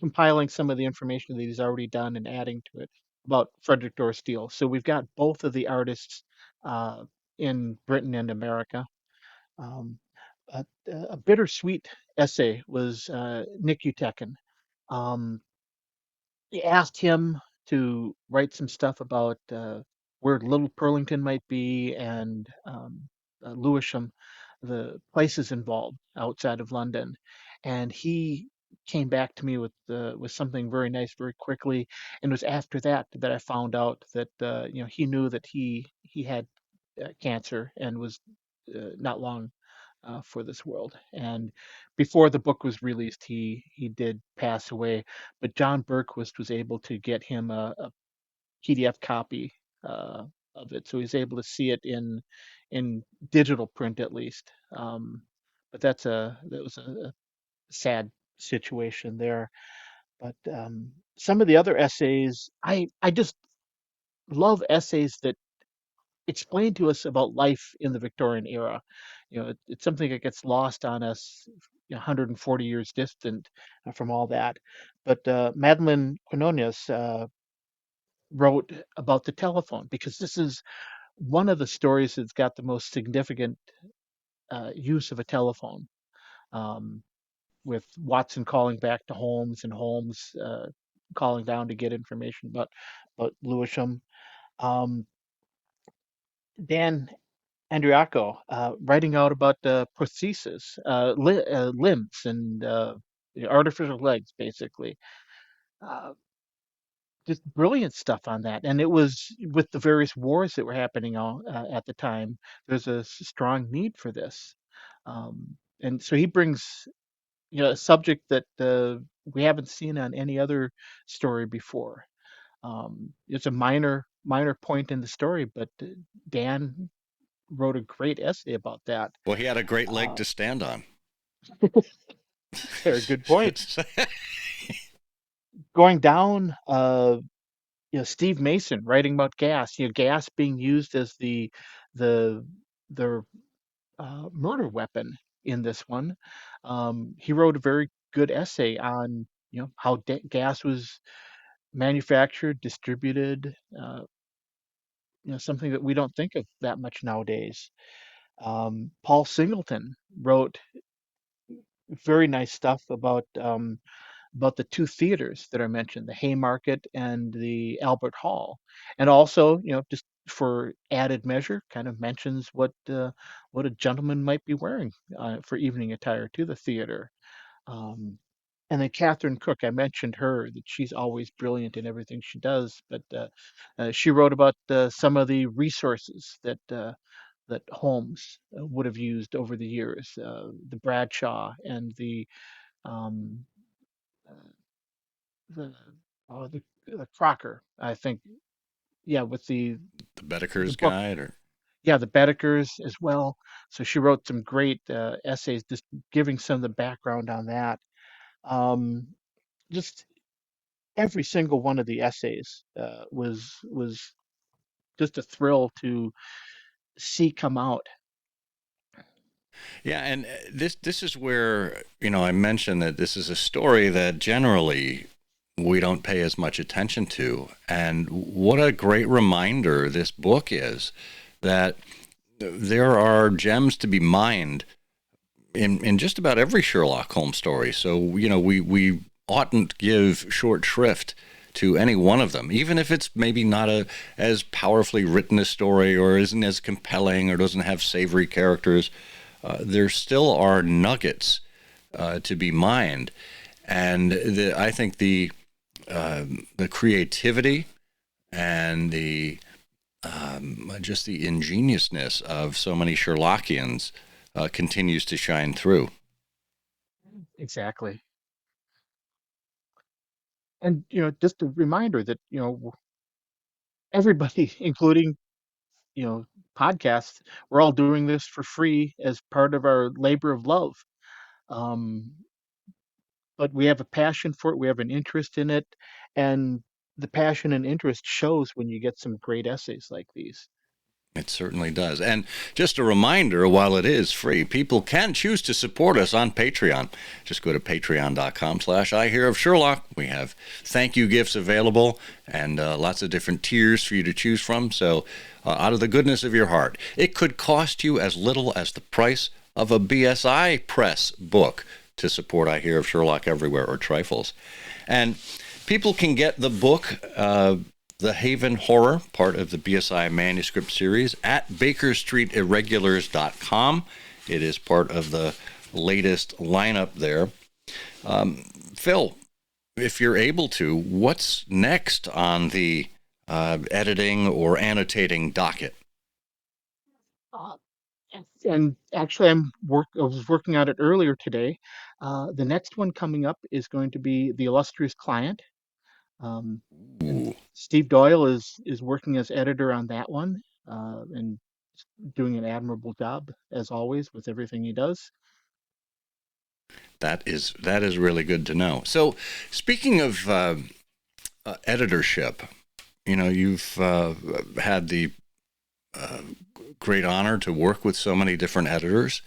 compiling some of the information that he's already done and adding to it about Frederick Doris Steele. So we've got both of the artists uh, in Britain and America. Um, a bittersweet essay was Nick Utekin. Um, they asked him to write some stuff about where Little Purlington might be, and Lewisham, the places involved outside of London. And he came back to me with something very nice very quickly. And it was after that that I found out that he knew that he had cancer and was not long for this world. And before the book was released, he did pass away. But John Berquist was able to get him a PDF copy of it, so he's able to see it in digital print at least. But that was a sad situation there. But some of the other essays, I just love essays that explain to us about life in the Victorian era. It's something that gets lost on us, 140 years distant from all that. But Madeline Quinones wrote about the telephone, because this is one of the stories that's got the most significant use of a telephone, um, with Watson calling back to Holmes, and Holmes calling down to get information about Lewisham. Um, Dan Andriaco, writing out about prosthesis, limbs, and artificial legs, basically. Uh, just brilliant stuff on that. And it was with the various wars that were happening at the time. There's a strong need for this. And so he brings, a subject that we haven't seen on any other story before. It's a minor point in the story, but Dan wrote a great essay about that. Well, he had a great leg Uh, to stand on. Very good point. Going down, Steve Mason writing about gas. Gas being used as the the murder weapon in this one. He wrote a very good essay on how gas was manufactured, distributed. Something that we don't think of that much nowadays. Paul Singleton wrote very nice stuff about the two theaters that are mentioned, the Haymarket and the Albert Hall. And also, just for added measure, kind of mentions what a gentleman might be wearing for evening attire to the theater. Um, and then Catherine Cook, I mentioned her, that she's always brilliant in everything she does, but she wrote about some of the resources that Holmes would have used over the years, the Bradshaw and the Um, uh, the the Crocker, I think, yeah, with The the Bedeker's book, Guide, or yeah, the Bedekers as well. So she wrote some great essays, just giving some of the background on that. Um, just every single one of the essays was just a thrill to see come out. yeah, and this is where I mentioned that this is a story that generally we don't pay as much attention to, and what a great reminder this book is that there are gems to be mined in just about every Sherlock Holmes story. So we oughtn't give short shrift to any one of them, even if it's maybe not as powerfully written a story, or isn't as compelling, or doesn't have savory characters. There still are nuggets to be mined, and I think the creativity and the just the ingeniousness of so many Sherlockians continues to shine through. Exactly. And just a reminder that everybody, including podcasts, we're all doing this for free as part of our labor of love. Um, but we have a passion for it, we have an interest in it, and the passion and interest shows when you get some great essays like these. It certainly does. And just a reminder, while it is free, people can choose to support us on Patreon. Just go to patreon.com/I Hear of Sherlock. We have thank you gifts available, and lots of different tiers for you to choose from. So out of the goodness of your heart, it could cost you as little as the price of a BSI Press book to support I Hear of Sherlock Everywhere, or Trifles. And people can get the book, The Haven Horror, part of the BSI Manuscript Series, at bakerstreetirregulars.com. It is part of the latest lineup there. Phil, if you're able to, what's next on the editing or annotating docket? Uh, and actually, I was working on it earlier today. The next one coming up is going to be The Illustrious Client. And Ooh, Steve Doyle is working as editor on that one, and doing an admirable job as always with everything he does. that is really good to know. So, speaking of editorship, you've had the great honor to work with so many different editors,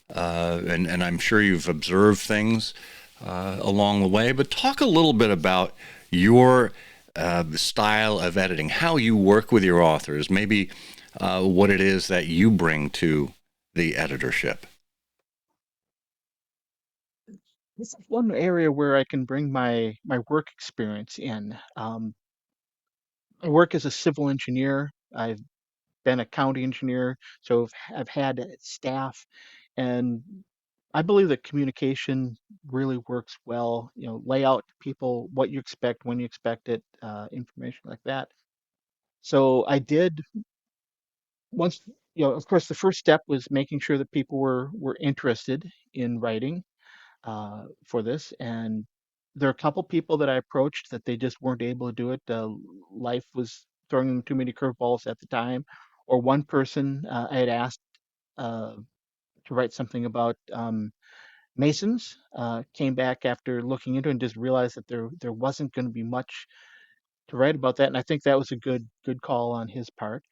and I'm sure you've observed things along the way. But talk a little bit about your style of editing, how you work with your authors, maybe what it is that you bring to the editorship. This is one area where I can bring my work experience in. I work as a civil engineer. I've been a county engineer, so I've had staff, and I believe that communication really works well. Lay out to people what you expect, when you expect it, information like that. So I did once, of course, the first step was making sure that people were interested in writing for this, and there are a couple people that I approached that they just weren't able to do it. Life was throwing them too many curveballs at the time. Or one person I had asked uh, to write something about Masons, came back after looking into it and just realized that there wasn't going to be much to write about that, and I think that was a good call on his part.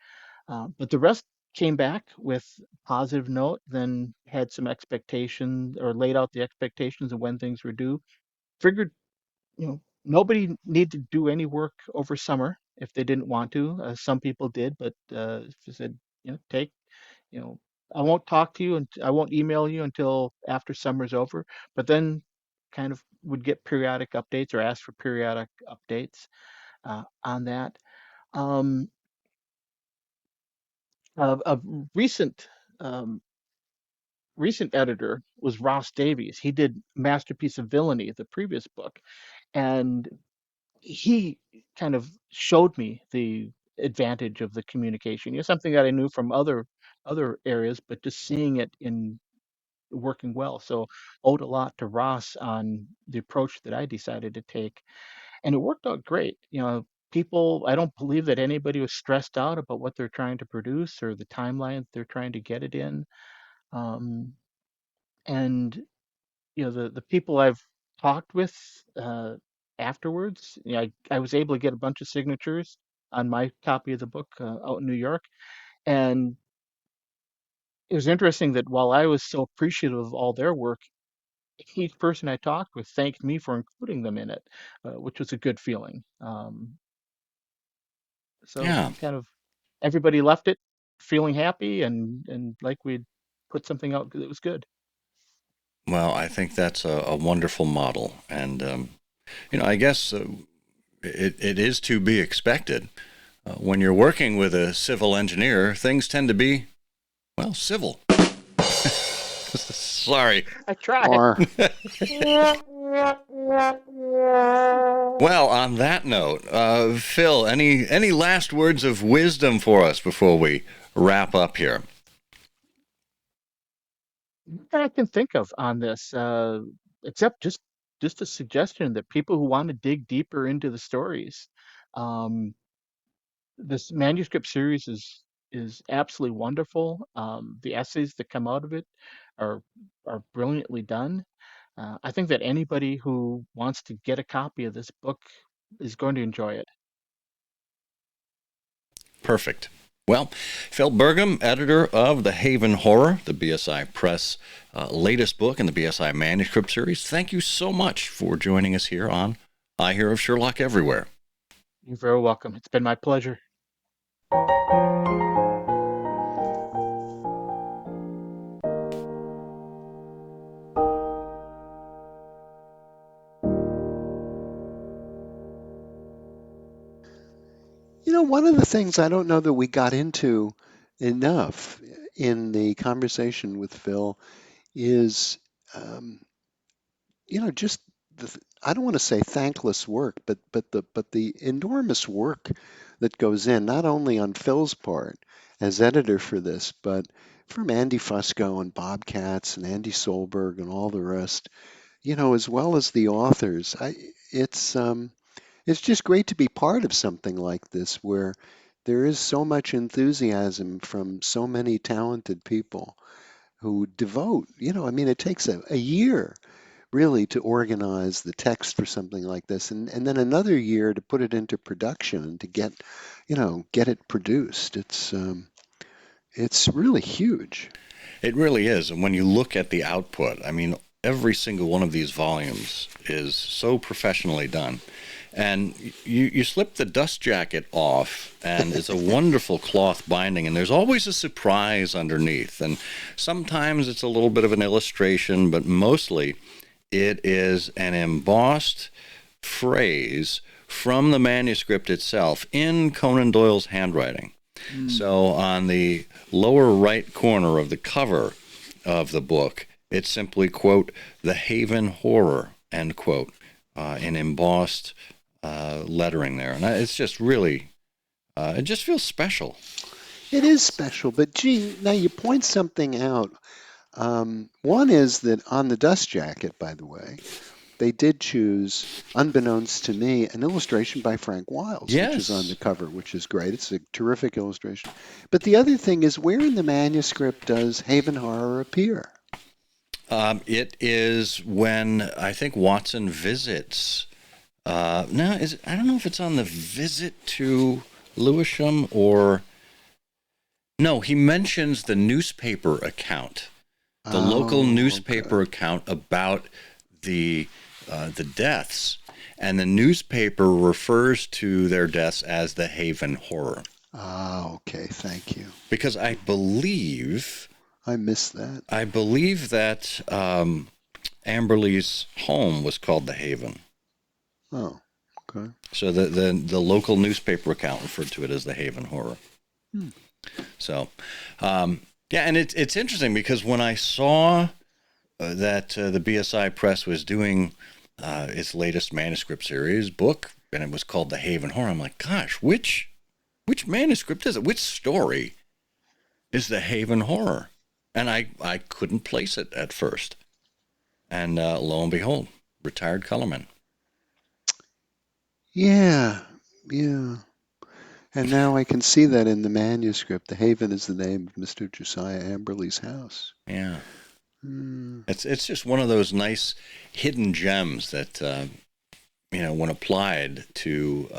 But the rest came back with positive note, then had some expectations or laid out the expectations of when things were due. Figured, nobody needed to do any work over summer if they didn't want to. Some people did, but she said, take, you know, I won't talk to you and I won't email you until after summer's over. But then kind of would get periodic updates or ask for periodic updates on that. Um, a um, recent editor was Ross Davies. He did Masterpiece of Villainy, the previous book, and he kind of showed me the advantage of the communication. Something that I knew from other areas, but just seeing it in working well. So owed a lot to Ross on the approach that I decided to take, and it worked out great. People, I don't believe that anybody was stressed out about what they're trying to produce or the timeline they're trying to get it in. Um, and the people I've talked with afterwards, I was able to get a bunch of signatures on my copy of the book out in New York, and it was interesting that while I was so appreciative of all their work, each person I talked with thanked me for including them in it, which was a good feeling. So Yeah. kind of everybody left it feeling happy and like we'd put something out that was good. Well, I think that's a wonderful model. And, I guess it is to be expected. When you're working with a civil engineer, things tend to be, well, civil. Sorry. I tried. Or Well, on that note, Phil, any last words of wisdom for us before we wrap up here? That I can think of on this, except just a suggestion that people who want to dig deeper into the stories, um, this manuscript series is absolutely wonderful. The essays that come out of it are are brilliantly done. I think that anybody who wants to get a copy of this book is going to enjoy it. Perfect. Well, Phil Bergem, editor of The Haven Horror, the BSI Press latest book in the BSI Manuscript Series, thank you so much for joining us here on I Hear of Sherlock Everywhere. You're very welcome. It's been my pleasure. one of the things I don't know that we got into enough in the conversation with Phil is, um, just I don't want to say thankless work, but the enormous work that goes in, not only on Phil's part as editor for this, but from Andy Fusco and Bob Katz and Andy Solberg and all the rest, as well as the authors. It's just great to be part of something like this where there is so much enthusiasm from so many talented people who devote, it takes a year really to organize the text for something like this and then another year to put it into production and to get it produced. It's really huge. It really is. And when you look at the output, every single one of these volumes is so professionally done. And you slip the dust jacket off, and it's a wonderful cloth binding, and there's always a surprise underneath. And sometimes it's a little bit of an illustration, but mostly it is an embossed phrase from the manuscript itself in Conan Doyle's handwriting. So on the lower right corner of the cover of the book, it's simply, quote, "The Haven Horror," end quote, in embossed lettering there. And it's just really, it just feels special. It is special, but gee, now you point something out. One is that on the dust jacket, by the way, they did choose, unbeknownst to me, an illustration by Frank Wiles, which is on the cover, which is great. It's a terrific illustration. But the other thing is, where in the manuscript does Haven Horror appear? It is when I think Watson visits. I don't know if it's on the visit to Lewisham or. No, he mentions the newspaper account, the local newspaper account about the deaths, and the newspaper refers to their deaths as the Haven Horror. Ah, okay, thank you. Because I believe I missed that. I believe that Amberley's home was called the Haven. Oh, okay. So the local newspaper account referred to it as the Haven Horror. So, yeah, and it's interesting because when I saw that the BSI Press was doing its latest manuscript series book, and it was called The Haven Horror, I'm like, gosh, which manuscript is it? Which story is The Haven Horror? And I couldn't place it at first. And lo and behold, Retired Colourman. Yeah, yeah. And now I can see that in the manuscript. The Haven is the name of Mr. Josiah Amberley's house. Yeah. Hmm. It's just one of those nice hidden gems that, when applied to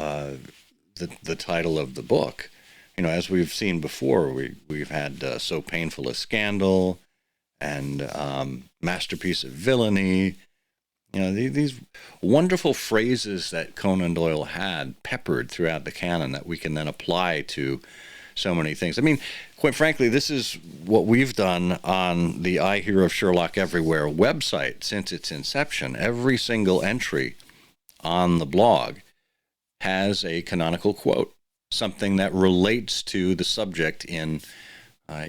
the title of the book, as we've seen before, we've had So Painful a Scandal and Masterpiece of Villainy. These wonderful phrases that Conan Doyle had peppered throughout the canon that we can then apply to so many things. I mean, quite frankly, this is what we've done on the I Hear of Sherlock Everywhere website since its inception. Every single entry on the blog has a canonical quote, something that relates to the subject in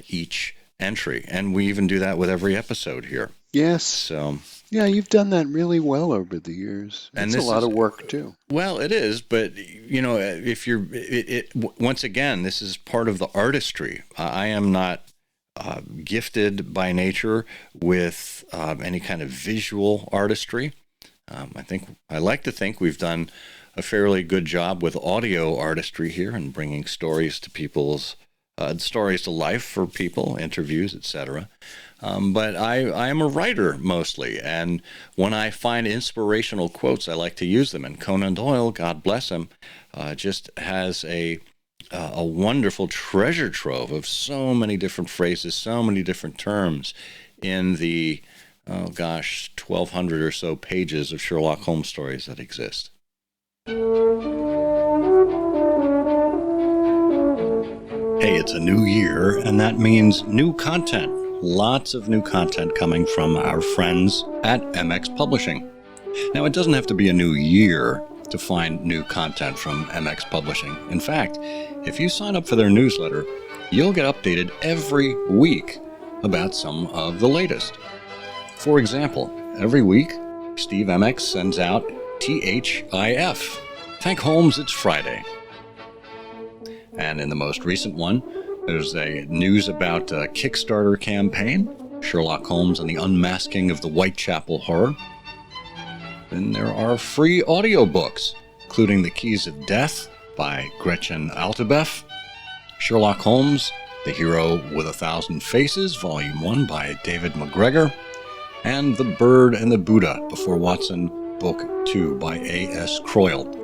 each entry. And we even do that with every episode here. Yes. So, yeah, you've done that really well over the years. It's a lot of work too. Well, it is, but if you're, once again, this is part of the artistry. I am not gifted by nature with any kind of visual artistry. I like to think we've done a fairly good job with audio artistry here and bringing stories to people's stories to life for people, interviews, etc. But I am a writer mostly, and when I find inspirational quotes, I like to use them. And Conan Doyle, God bless him, just has a wonderful treasure trove of so many different phrases, so many different terms in the 1,200 or so pages of Sherlock Holmes stories that exist. Hey, it's a new year, and that means new content. Lots of new content coming from our friends at MX Publishing. Now, it doesn't have to be a new year to find new content from MX Publishing. In fact, if you sign up for their newsletter, you'll get updated every week about some of the latest. For example, every week, Steve MX sends out THIF. Thank Holmes, it's Friday. And in the most recent one, there's a news about a Kickstarter campaign, Sherlock Holmes and the Unmasking of the Whitechapel Horror. Then there are free audiobooks, including The Keys of Death by Gretchen Altebeff, Sherlock Holmes, The Hero with 1,000 Faces, Volume 1 by David McGregor, and The Bird and the Buddha Before Watson, Book 2 by A.S. Croyle.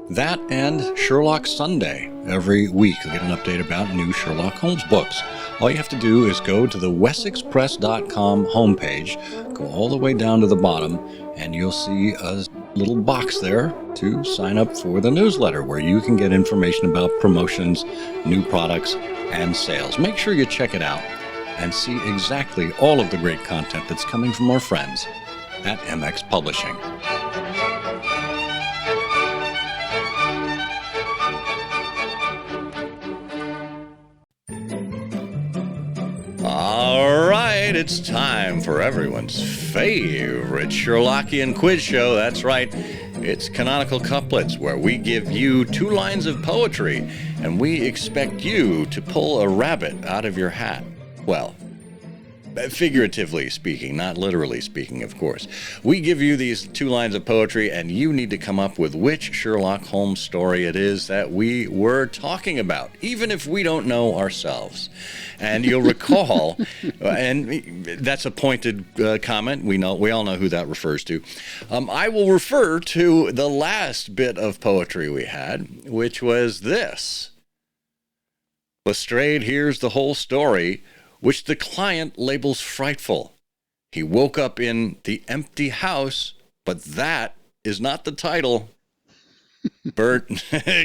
That and Sherlock Sunday. Every week you'll get an update about new Sherlock Holmes books. All you have to do is go to the wessexpress.com homepage, go all the way down to the bottom, and you'll see a little box there to sign up for the newsletter where you can get information about promotions, new products, and sales. Make sure you check it out and see exactly all of the great content that's coming from our friends at MX Publishing. All right, it's time for everyone's favorite Sherlockian quiz show. That's right, it's Canonical Couplets, where we give you 2 lines of poetry, and we expect you to pull a rabbit out of your hat. Well, figuratively speaking, not literally speaking, of course. We give you these 2 lines of poetry, and you need to come up with which Sherlock Holmes story it is that we were talking about, even if we don't know ourselves. And you'll recall, and that's a pointed comment. We all know who that refers to. I will refer to the last bit of poetry we had, which was this. Lestrade hears the whole story, which the client labels frightful. He woke up in the empty house, but that is not the title. Bert,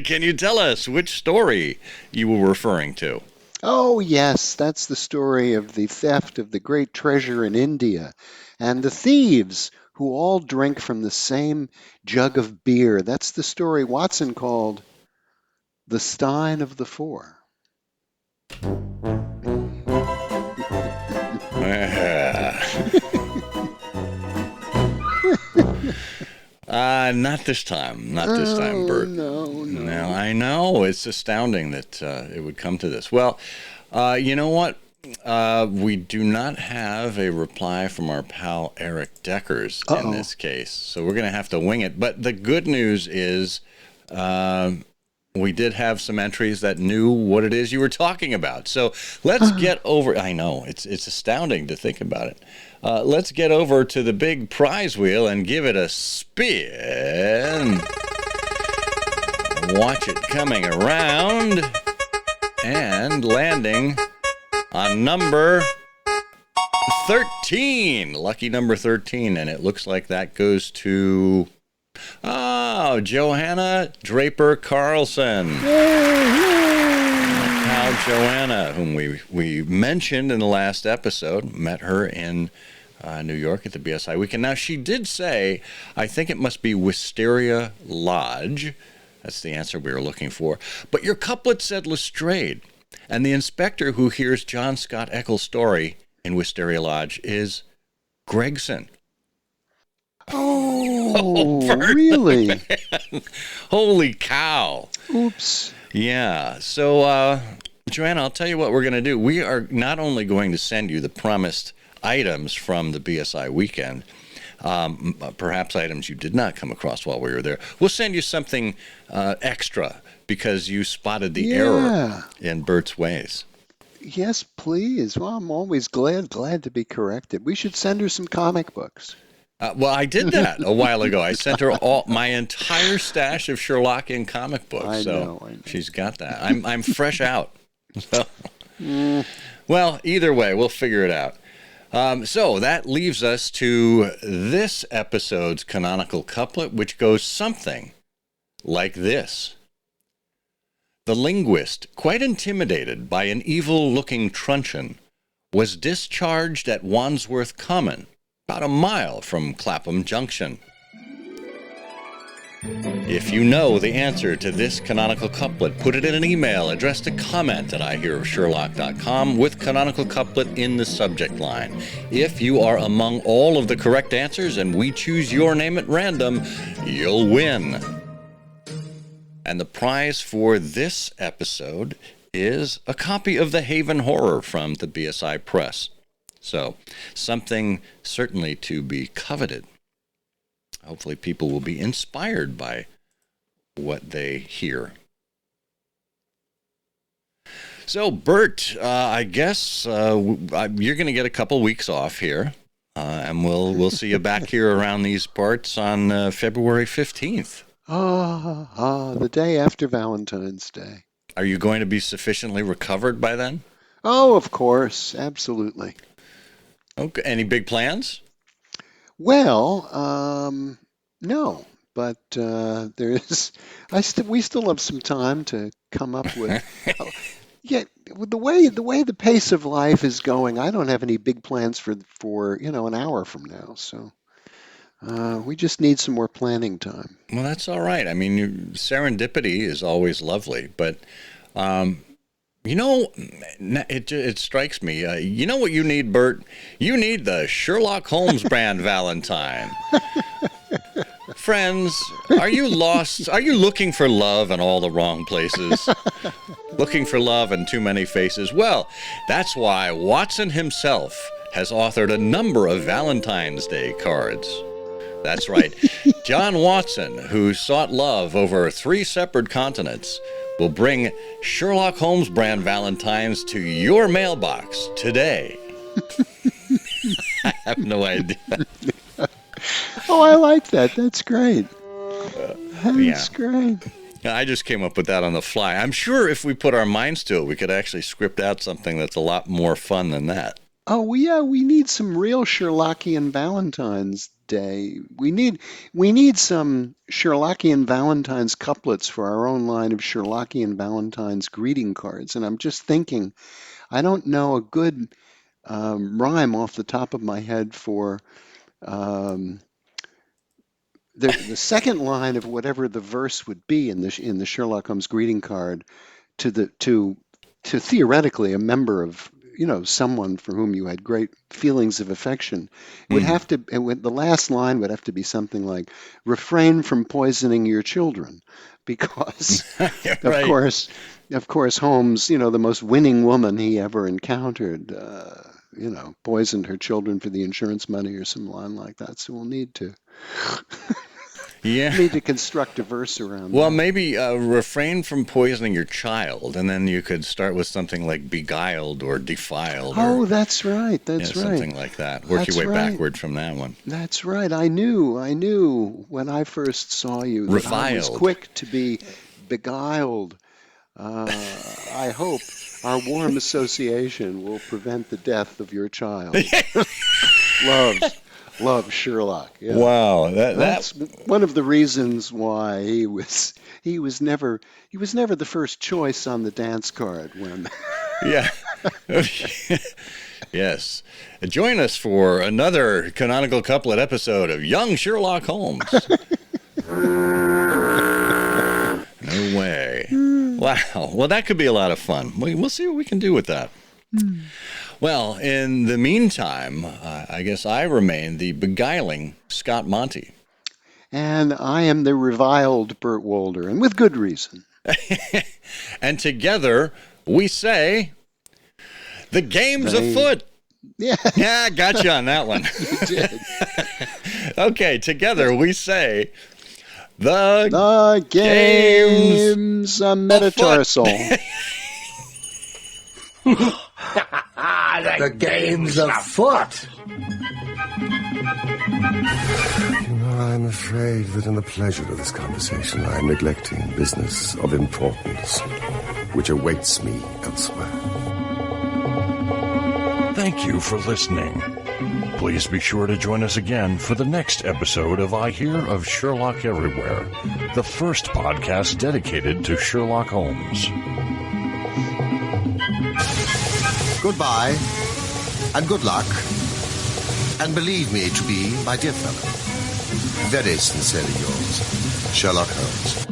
can you tell us which story you were referring to? Oh, yes, that's the story of the theft of the great treasure in India and the thieves who all drink from the same jug of beer. That's the story Watson called The Stein of the Four. Not this time. Not this time, Bert. No. Now, I know. It's astounding that it would come to this. Well, you know what? We do not have a reply from our pal Eric Deckers in this case, so we're going to have to wing it. But the good news is we did have some entries that knew what it is you were talking about. So let's get over. I know, it's astounding to think about it. Let's get over to the big prize wheel and give it a spin. Watch it coming around and landing on number 13. Lucky number 13. And it looks like that goes to, Johanna Draper Carlson. Pal Joanna, whom we mentioned in the last episode, met her in New York at the BSI weekend. Now, she did say, I think it must be Wisteria Lodge. That's the answer we were looking for. But your couplet said Lestrade. And the inspector who hears John Scott Eccles' story in Wisteria Lodge is Gregson. Oh, really? Holy cow. Oops. Yeah. So, Joanna, I'll tell you what we're going to do. We are not only going to send you the promised items from the BSI weekend, perhaps items you did not come across while we were there. We'll send you something extra because you spotted the error in Bert's ways. Yes, please. Well, I'm always glad to be corrected. We should send her some comic books. Well, I did that a while ago. I sent her my entire stash of Sherlockian comic books. I know. She's got that. I'm fresh out. So, well, either way, we'll figure it out. So that leaves us to this episode's canonical couplet, which goes something like this. The linguist, quite intimidated by an evil-looking truncheon, was discharged at Wandsworth Common, about a mile from Clapham Junction. If you know the answer to this canonical couplet, put it in an email addressed to comment@ihearofsherlock.com with canonical couplet in the subject line. If you are among all of the correct answers and we choose your name at random, you'll win. And the prize for this episode is a copy of The Haven Horror from the BSI Press. So, something certainly to be coveted. Hopefully people will be inspired by what they hear. So, Bert, I guess you're going to get a couple weeks off here, and we'll see you back here around these parts on February 15th. The day after Valentine's Day. Are you going to be sufficiently recovered by then? Oh, of course. Absolutely. Okay. Any big plans? Well, no, but we still have some time to come up with. Yeah, with the way the pace of life is going, I don't have any big plans for an hour from now. So we just need some more planning time. Well, that's all right. I mean, serendipity is always lovely, but it strikes me. You know what you need, Bert? You need the Sherlock Holmes brand Valentine. Friends, are you lost? Are you looking for love in all the wrong places? Looking for love in too many faces? Well, that's why Watson himself has authored a number of Valentine's Day cards. That's right. John Watson, who sought love over 3 separate continents, will bring Sherlock Holmes brand Valentines to your mailbox today. I have no idea. Oh, I like that. That's great. That's great. I just came up with that on the fly. I'm sure if we put our minds to it, we could actually script out something that's a lot more fun than that. Oh, yeah, we need some real Sherlockian Valentine's Day. We need some Sherlockian Valentine's couplets for our own line of Sherlockian Valentine's greeting cards. And I'm just thinking, I don't know a good rhyme off the top of my head for the second line of whatever the verse would be in the Sherlock Holmes greeting card to theoretically a member of someone for whom you had great feelings of affection, it would have to, the last line would have to be something like, refrain from poisoning your children, because Right. of course, Holmes, the most winning woman he ever encountered, poisoned her children for the insurance money or some line like that. So we'll need to Yeah. construct a verse around Well, that. maybe refrain from poisoning your child, and then you could start with something like beguiled or defiled. Oh, or, that's right. That's right. something like that. Work That's your way right. backward from that one. That's right. I knew when I first saw you that I was Reviled. quick to be beguiled. I hope our warm association will prevent the death of your child. Loves Sherlock. Yeah. Wow, That's one of the reasons why he was never the first choice on the dance card when. yeah. Yes. Join us for another Canonical Couplet episode of Young Sherlock Holmes. No way. Wow. Well, that could be a lot of fun. We'll see what we can do with that. Well, in the meantime, I guess I remain the beguiling Scott Monty. And I am the reviled Burt Wolder, and with good reason. And together we say, the game's afoot. Yeah, Yeah, got you on that one. you did. Okay, together we say, the The game's a metatarsal. The game's afoot. I'm afraid that in the pleasure of this conversation, I am neglecting business of importance, which awaits me elsewhere. Thank you for listening. Please be sure to join us again for the next episode of I Hear of Sherlock Everywhere, the first podcast dedicated to Sherlock Holmes. Goodbye, and good luck, and believe me to be, my dear fellow, very sincerely yours, Sherlock Holmes.